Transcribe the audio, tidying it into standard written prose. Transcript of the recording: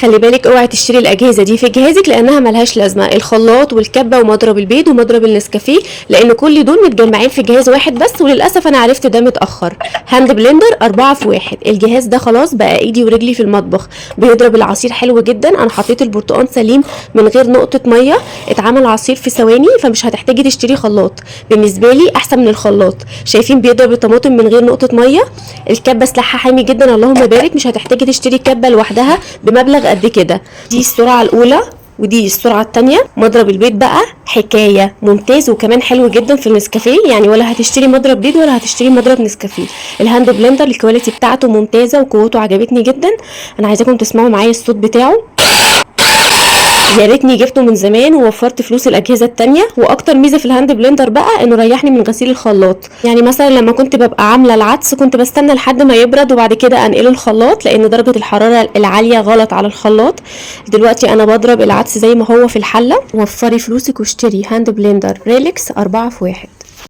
خلي بالك اوعي تشتري الاجهزه دي في جهازك لانها ملهاش لازمه، الخلاط والكبه ومضرب البيض ومضرب النسكافيه، لان كل دول متجمعين في جهاز واحد بس، وللاسف انا عرفت ده متاخر. هاند بلندر 4 في 1. الجهاز ده خلاص بقى ايدي ورجلي في المطبخ، بيضرب العصير حلو جدا. انا حطيت البرتقال سليم من غير نقطه ميه، اتعمل عصير في ثواني، فمش هتحتاجي تشتري خلاط. بالنسبه لي احسن من الخلاط. شايفين بيضرب الطماطم من غير نقطه ميه. الكبه سلاحها حامي جدا، اللهم بارك، مش هتحتاجي تشتري كبه لوحدها بمبلغ قد كده. دي السرعه الاولى ودي السرعه الثانيه. مضرب البيض بقى حكايه ممتاز وكمان حلو جدا في النسكافيه، يعني ولا هتشتري مضرب بيض ولا هتشتري مضرب نسكافيه. الهاند بلندر الكواليتي بتاعته ممتازه وقوته عجبتني جدا. انا عايزاكم تسمعوا معايا الصوت بتاعه. يا ريتني جبته من زمان ووفرت فلوس الاجهزه التانية. واكتر ميزه في الهاند بلندر بقى انه ريحني من غسيل الخلاط. يعني مثلا لما كنت ببقى عامله العدس كنت بستنى لحد ما يبرد وبعد كده انقله الخلاط، لان درجه الحراره العاليه غلط على الخلاط. دلوقتي انا بضرب العدس زي ما هو في الحله. وفري فلوسك واشتري هاند بلندر ريلكس 4 في 1.